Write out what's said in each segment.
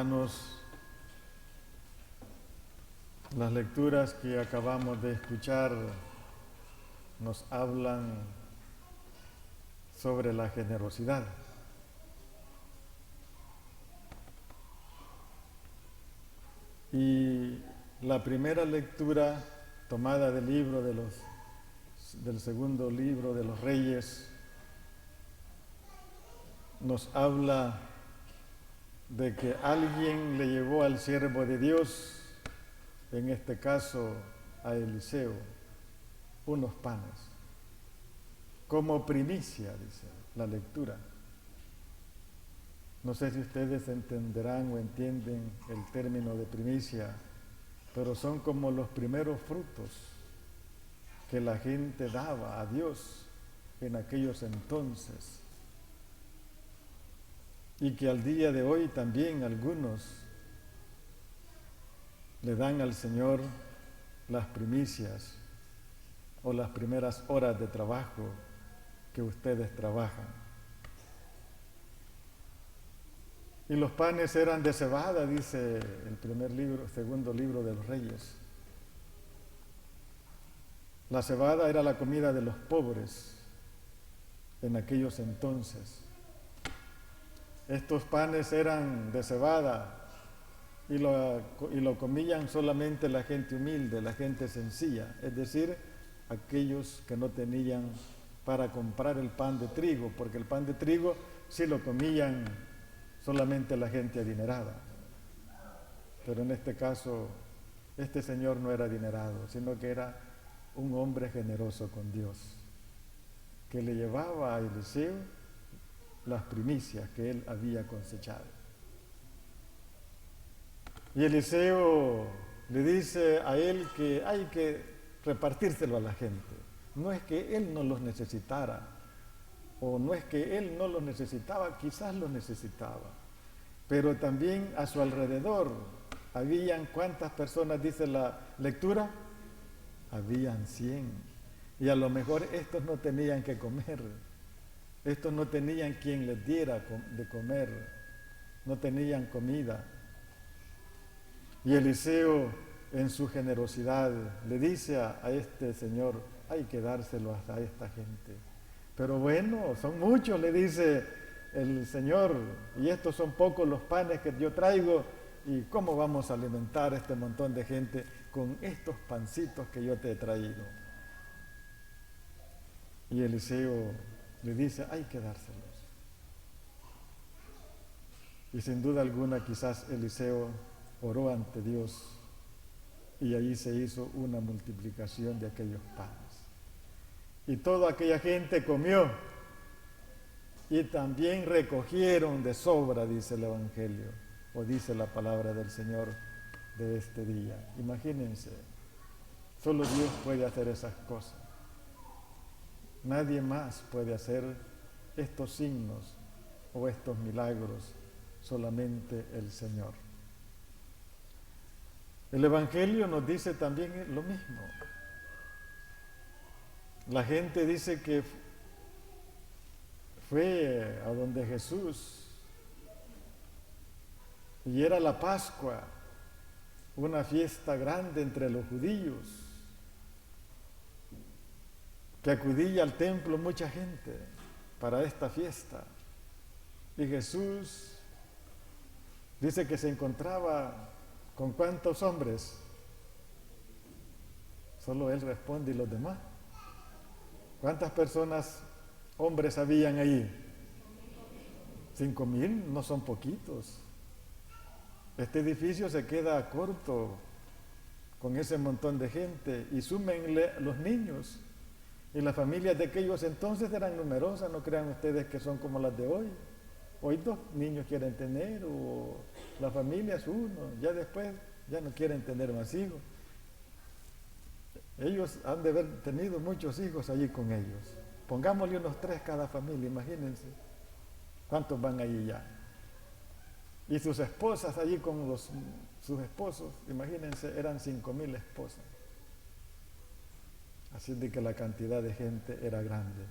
Hermanos, las lecturas que acabamos de escuchar nos hablan sobre la generosidad. Y la primera lectura tomada del del segundo libro de los Reyes nos habla de que alguien le llevó al siervo de Dios, en este caso a Eliseo, unos panes, como primicia, dice la lectura. No sé si ustedes entenderán o entienden el término de primicia, pero son como los primeros frutos que la gente daba a Dios en aquellos entonces, y que al día de hoy también algunos le dan al Señor las primicias o las primeras horas de trabajo que ustedes trabajan. Y los panes eran de cebada, dice el segundo libro de los Reyes. La cebada era la comida de los pobres en aquellos entonces. Estos panes eran de cebada y lo comían solamente la gente humilde, la gente sencilla, es decir, aquellos que no tenían para comprar el pan de trigo, porque el pan de trigo sí lo comían solamente la gente adinerada. Pero en este caso, este señor no era adinerado, sino que era un hombre generoso con Dios, que le llevaba a Eliseo las primicias que él había cosechado. Y Eliseo le dice a él que hay que repartírselo a la gente. No es que él no los necesitara, o no es que él no los necesitaba, quizás los necesitaba, pero también a su alrededor habían, ¿cuántas personas dice la lectura? Habían 100, y a lo mejor estos no tenían que comer, estos no tenían quien les diera de comer, no tenían comida. Y Eliseo, en su generosidad, le dice a este señor, hay que dárselo a esta gente. Pero bueno, son muchos, le dice el Señor, y estos son pocos los panes que yo traigo, y ¿cómo vamos a alimentar a este montón de gente con estos pancitos que yo te he traído? Y Eliseo le dice, hay que dárselos. Y sin duda alguna quizás Eliseo oró ante Dios y allí se hizo una multiplicación de aquellos panes. Y toda aquella gente comió y también recogieron de sobra, dice el Evangelio, o dice la palabra del Señor de este día. Imagínense, solo Dios puede hacer esas cosas. Nadie más puede hacer estos signos o estos milagros, solamente el Señor. El Evangelio nos dice también lo mismo. La gente dice que fue a donde Jesús y era la Pascua, una fiesta grande entre los judíos, que acudía al templo mucha gente para esta fiesta. Y Jesús dice que se encontraba con ¿cuántos hombres? Solo él responde, ¿y los demás? ¿Cuántas personas, hombres, habían ahí? 5,000, no son poquitos. Este edificio se queda corto con ese montón de gente, y súmenle los niños. Y las familias de aquellos entonces eran numerosas, no crean ustedes que son como las de hoy. Hoy 2 niños quieren tener, o la familia es uno, ya después ya no quieren tener más hijos. Ellos han de haber tenido muchos hijos allí con ellos. Pongámosle unos 3 cada familia, imagínense. ¿Cuántos van allí ya? Y sus esposas allí con sus esposos, imagínense, eran 5,000 esposas. Así de que la cantidad de gente era grande.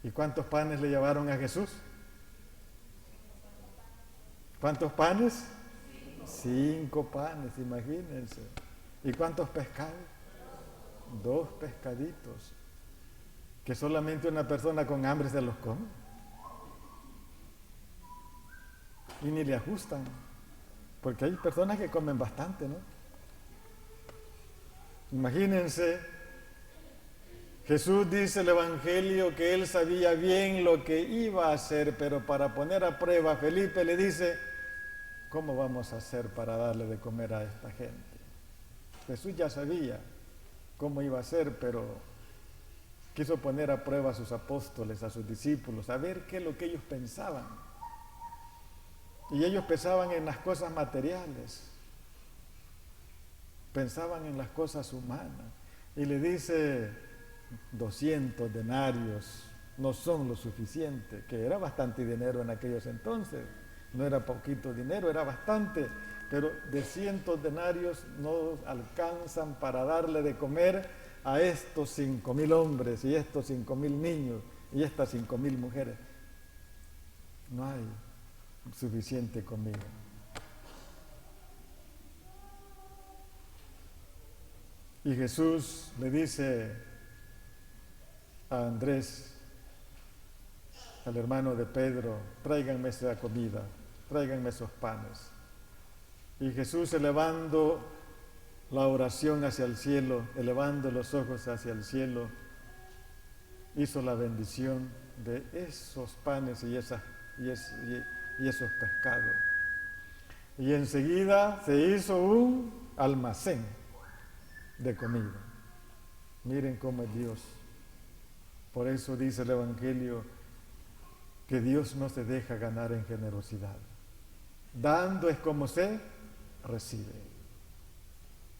¿Y cuántos panes le llevaron a Jesús? ¿Cuántos panes? 5 panes, imagínense. ¿Y cuántos pescados? 2 pescaditos. Que solamente una persona con hambre se los come. Y ni le ajustan. Porque hay personas que comen bastante, ¿no? Imagínense, Jesús dice en el Evangelio que él sabía bien lo que iba a hacer, pero para poner a prueba, Felipe le dice, ¿cómo vamos a hacer para darle de comer a esta gente? Jesús ya sabía cómo iba a hacer, pero quiso poner a prueba a sus apóstoles, a sus discípulos, a ver qué es lo que ellos pensaban. Y ellos pensaban en las cosas materiales, pensaban en las cosas humanas. Y le dice, 200 denarios no son lo suficiente, que era bastante dinero en aquellos entonces. No era poquito dinero, era bastante, pero de 100 denarios no alcanzan para darle de comer a estos 5,000 hombres y estos 5,000 niños y estas 5,000 mujeres. No hay suficiente comida. Y Jesús le dice a Andrés, al hermano de Pedro, tráiganme esa comida, tráiganme esos panes. Y Jesús, elevando la oración hacia el cielo, elevando los ojos hacia el cielo, hizo la bendición de esos panes y esos pescados. Y enseguida se hizo un almacén de comida. Miren cómo es Dios. Por eso dice el Evangelio que Dios no se deja ganar en generosidad. Dando es como se recibe.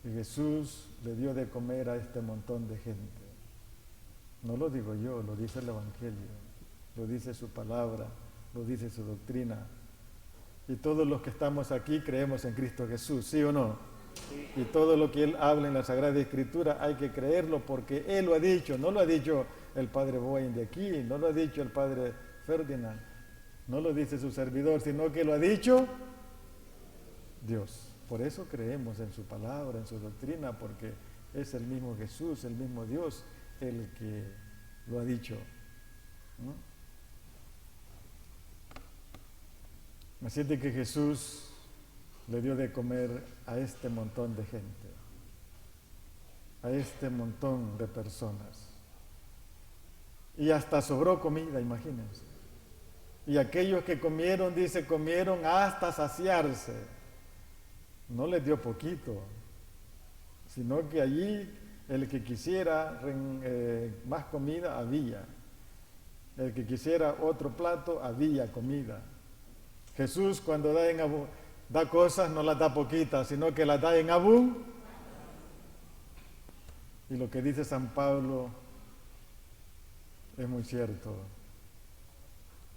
Y Jesús le dio de comer a este montón de gente. No lo digo yo, lo dice el Evangelio, lo dice su palabra, lo dice su doctrina. Y todos los que estamos aquí creemos en Cristo Jesús, ¿sí o no? Sí. Y todo lo que Él habla en la Sagrada Escritura hay que creerlo porque Él lo ha dicho, no lo ha dicho el Padre Boeing de aquí, no lo ha dicho el Padre Ferdinand, no lo dice su servidor, sino que lo ha dicho Dios. Por eso creemos en su palabra, en su doctrina, porque es el mismo Jesús, el mismo Dios, el que lo ha dicho, ¿no? Así es de que Jesús le dio de comer a este montón de gente, a este montón de personas. Y hasta sobró comida, imagínense. Y aquellos que comieron, dice, comieron hasta saciarse. No les dio poquito, sino que allí el que quisiera más comida, había. El que quisiera otro plato, había comida. Jesús cuando da cosas no las da poquitas, sino que las da en abundancia. Y lo que dice San Pablo es muy cierto.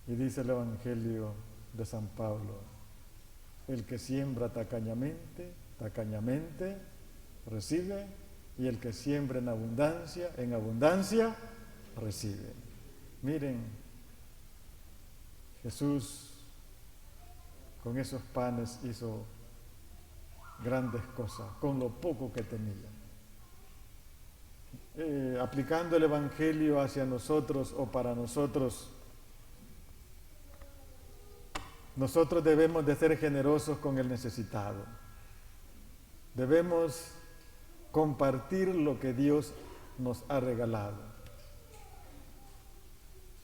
Y dice el Evangelio de San Pablo, el que siembra tacañamente, tacañamente recibe, y el que siembra en abundancia recibe. Miren, Jesús con esos panes hizo grandes cosas, con lo poco que tenía. Aplicando el Evangelio hacia nosotros o para nosotros, nosotros debemos de ser generosos con el necesitado. Debemos compartir lo que Dios nos ha regalado.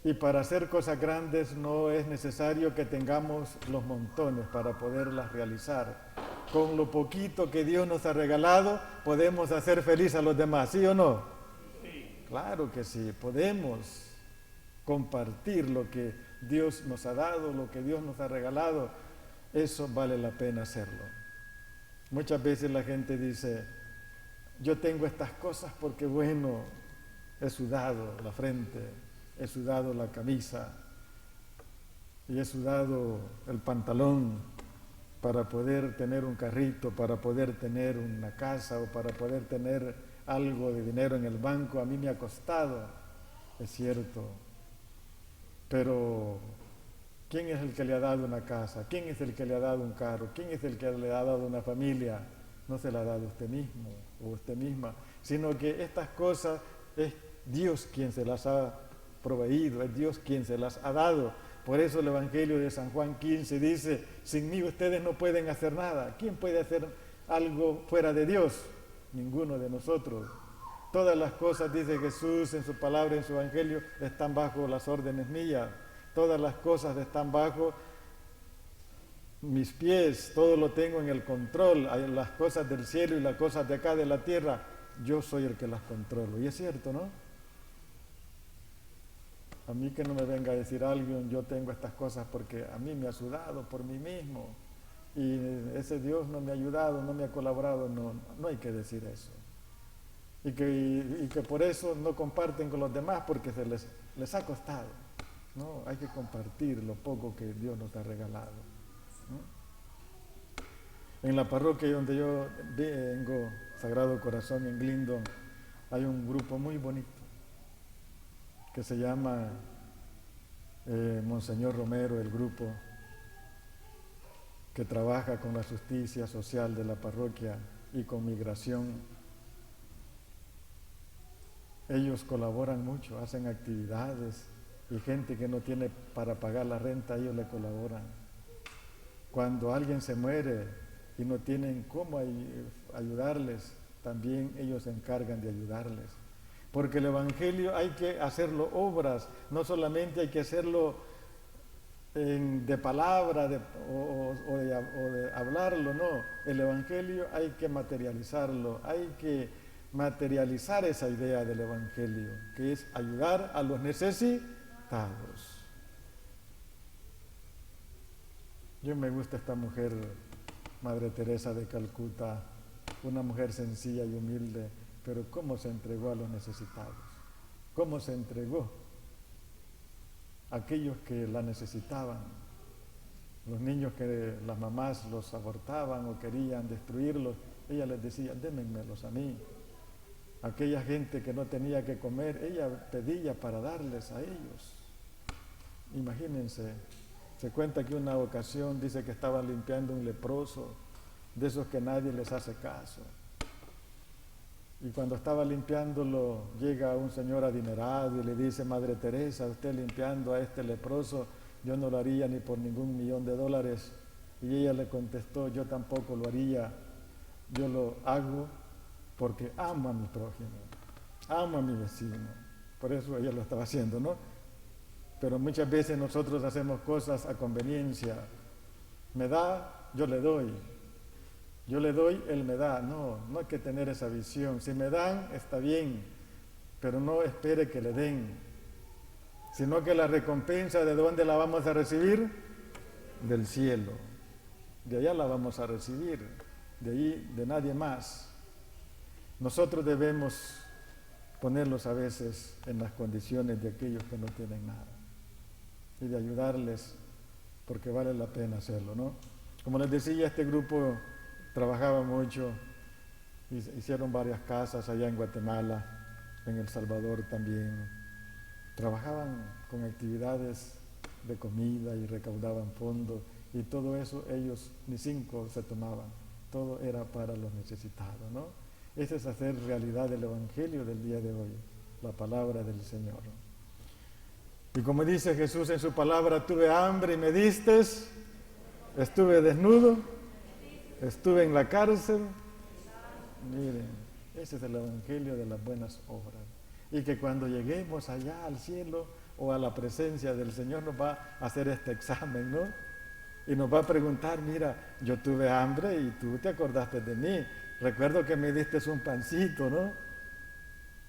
Y para hacer cosas grandes no es necesario que tengamos los montones para poderlas realizar. Con lo poquito que Dios nos ha regalado, podemos hacer feliz a los demás, ¿sí o no? Sí. Claro que sí, podemos compartir lo que Dios nos ha dado, lo que Dios nos ha regalado. Eso vale la pena hacerlo. Muchas veces la gente dice, yo tengo estas cosas porque, bueno, he sudado la frente, he sudado la camisa y he sudado el pantalón para poder tener un carrito, para poder tener una casa o para poder tener algo de dinero en el banco. A mí me ha costado, es cierto, pero ¿Quién es el que le ha dado una casa? ¿Quién es el que le ha dado un carro? ¿Quién es el que le ha dado una familia? No se la ha dado usted mismo o usted misma, sino que estas cosas es Dios quien se las ha proveído, es Dios quien se las ha dado. Por eso el Evangelio de San Juan 15 dice, sin mí ustedes no pueden hacer nada. ¿Quién puede hacer algo fuera de Dios? Ninguno de nosotros. Todas las cosas, dice Jesús en su palabra, en su Evangelio, están bajo las órdenes mías. Todas las cosas están bajo mis pies, todo lo tengo en el control. Hay las cosas del cielo y las cosas de acá de la tierra, yo soy el que las controlo. Y es cierto, ¿no? A mí que no me venga a decir alguien, yo tengo estas cosas porque a mí me ha sudado por mí mismo. Y ese Dios no me ha ayudado, no me ha colaborado, no hay que decir eso. Y que por eso no comparten con los demás porque les ha costado. No, hay que compartir lo poco que Dios nos ha regalado, ¿no? En la parroquia donde yo vengo, Sagrado Corazón en Glendon, hay un grupo muy bonito que se llama Monseñor Romero, el grupo que trabaja con la justicia social de la parroquia y con migración. Ellos colaboran mucho, hacen actividades y gente que no tiene para pagar la renta, ellos le colaboran. Cuando alguien se muere y no tienen cómo ayudarles, también ellos se encargan de ayudarles. Porque el Evangelio hay que hacerlo obras, no solamente hay que hacerlo de palabra o de hablarlo, no. El Evangelio hay que materializarlo, hay que materializar esa idea del Evangelio, que es ayudar a los necesitados. Yo me gusta esta mujer, Madre Teresa de Calcuta, una mujer sencilla y humilde, pero cómo se entregó a los necesitados, cómo se entregó a aquellos que la necesitaban, los niños que las mamás los abortaban o querían destruirlos, ella les decía, démenmelos a mí. Aquella gente que no tenía que comer, ella pedía para darles a ellos. Imagínense, se cuenta que una ocasión dice que estaba limpiando un leproso, de esos que nadie les hace caso. Y cuando estaba limpiándolo, llega un señor adinerado y le dice, Madre Teresa, usted limpiando a este leproso, yo no lo haría ni por ningún $1.000.000. Y ella le contestó, yo tampoco lo haría, yo lo hago porque amo a mi prójimo, amo a mi vecino. Por eso ella lo estaba haciendo, ¿no? Pero muchas veces nosotros hacemos cosas a conveniencia. Me da, yo le doy. Yo le doy, él me da. No hay que tener esa visión. Si me dan, está bien, pero no espere que le den, sino que la recompensa, ¿de dónde la vamos a recibir? Del cielo. De allá la vamos a recibir, de ahí, de nadie más. Nosotros debemos ponerlos a veces en las condiciones de aquellos que no tienen nada y de ayudarles, porque vale la pena hacerlo, ¿no? Como les decía, este grupo trabajaba mucho, hicieron varias casas allá en Guatemala, en El Salvador también. Trabajaban con actividades de comida y recaudaban fondos, y todo eso ellos ni 5 se tomaban, todo era para los necesitados, ¿no? Ese es hacer realidad el Evangelio del día de hoy, la palabra del Señor. Y como dice Jesús en su palabra, tuve hambre y me distes, estuve desnudo, estuve en la cárcel. Miren, ese es el Evangelio de las buenas obras. Y que cuando lleguemos allá al cielo o a la presencia del Señor nos va a hacer este examen, ¿no? Y nos va a preguntar, mira, yo tuve hambre y tú te acordaste de mí. Recuerdo que me diste un pancito, ¿no?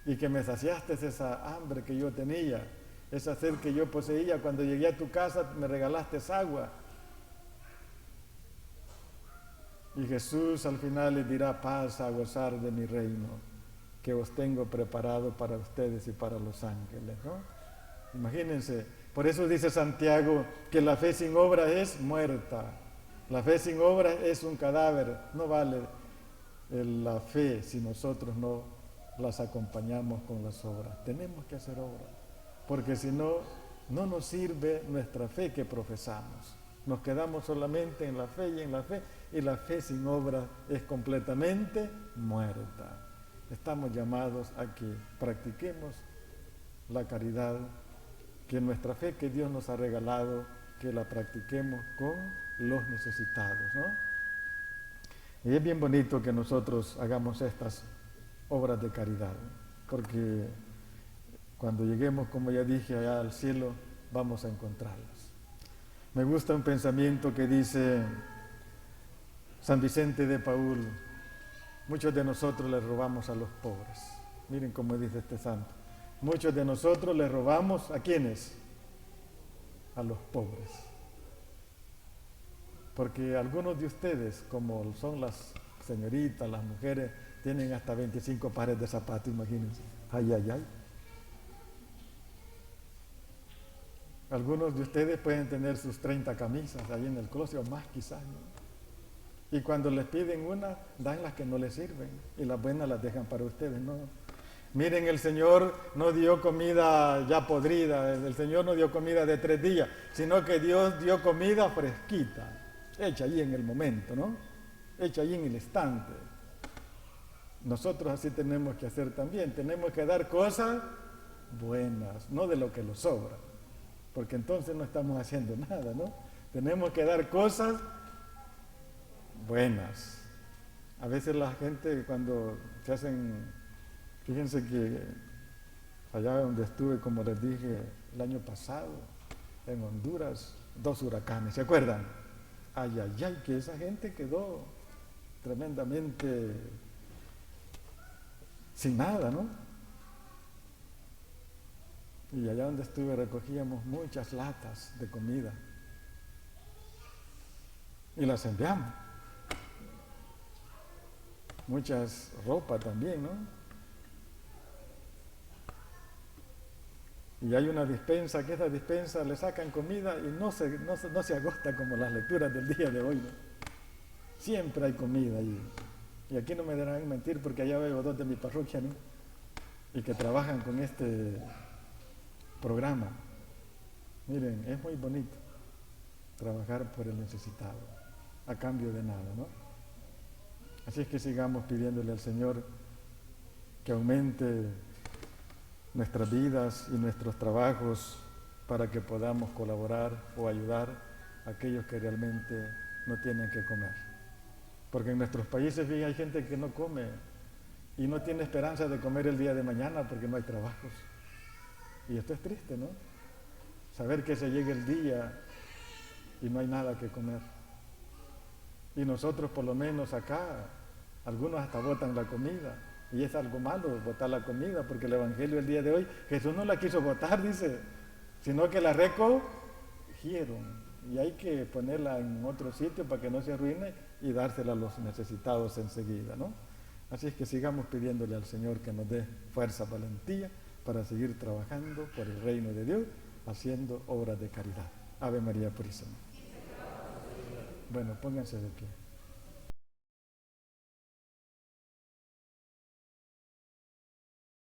Y que me saciaste esa hambre que yo tenía, esa sed que yo poseía. Cuando llegué a tu casa me regalaste agua. Y Jesús al final les dirá, paz a gozar de mi reino, que os tengo preparado para ustedes y para los ángeles, ¿no? Imagínense, por eso dice Santiago que la fe sin obra es muerta. La fe sin obra es un cadáver, no vale la fe si nosotros no las acompañamos con las obras. Tenemos que hacer obras, porque si no, no nos sirve nuestra fe que profesamos. Nos quedamos solamente en la fe y en la fe, y la fe sin obra es completamente muerta. Estamos llamados a que practiquemos la caridad, que nuestra fe que Dios nos ha regalado, que la practiquemos con los necesitados, ¿no? Y es bien bonito que nosotros hagamos estas obras de caridad, porque cuando lleguemos, como ya dije, allá al cielo, vamos a encontrarlas. Me gusta un pensamiento que dice San Vicente de Paúl: muchos de nosotros le robamos a los pobres. Miren cómo dice este santo. Muchos de nosotros le robamos ¿a quiénes? A los pobres. Porque algunos de ustedes, como son las señoritas, las mujeres, tienen hasta 25 pares de zapatos, imagínense. Ay, ay, ay. Algunos de ustedes pueden tener sus 30 camisas ahí en el closet, o más quizás, ¿no? Y cuando les piden una, dan las que no les sirven, y las buenas las dejan para ustedes, ¿no? Miren, el Señor no dio comida ya podrida, el Señor no dio comida de 3 días, sino que Dios dio comida fresquita, hecha allí en el momento, ¿no? Hecha allí en el instante. Nosotros así tenemos que hacer también, tenemos que dar cosas buenas, no de lo que nos sobra, porque entonces no estamos haciendo nada, ¿no? Tenemos que dar cosas buenas. A veces la gente cuando se hacen, fíjense que allá donde estuve, como les dije, el año pasado, en Honduras, 2 huracanes, ¿se acuerdan? Ay, ay, ay, que esa gente quedó tremendamente sin nada, ¿no? Y allá donde estuve recogíamos muchas latas de comida y las enviamos. Muchas ropa también, ¿no? Y hay una dispensa, que esa dispensa le sacan comida y no se agota como las lecturas del día de hoy, ¿no? Siempre hay comida ahí. Y aquí no me dejarán mentir porque allá veo 2 de mi parroquia, ¿no? Y que trabajan con este programa. Miren, es muy bonito trabajar por el necesitado, a cambio de nada, ¿no? Así es que sigamos pidiéndole al Señor que aumente nuestras vidas y nuestros trabajos para que podamos colaborar o ayudar a aquellos que realmente no tienen que comer. Porque en nuestros países hay gente que no come y no tiene esperanza de comer el día de mañana porque no hay trabajos. Y esto es triste, ¿no? Saber que se llegue el día y no hay nada que comer. Y nosotros por lo menos acá, algunos hasta botan la comida. Y es algo malo botar la comida, porque el Evangelio el día de hoy, Jesús no la quiso botar, dice, sino que la recogieron. Y hay que ponerla en otro sitio para que no se arruine y dársela a los necesitados enseguida, ¿no? Así es que sigamos pidiéndole al Señor que nos dé fuerza, valentía, para seguir trabajando por el reino de Dios, haciendo obras de caridad. Ave María Purísima. Bueno, pónganse de pie.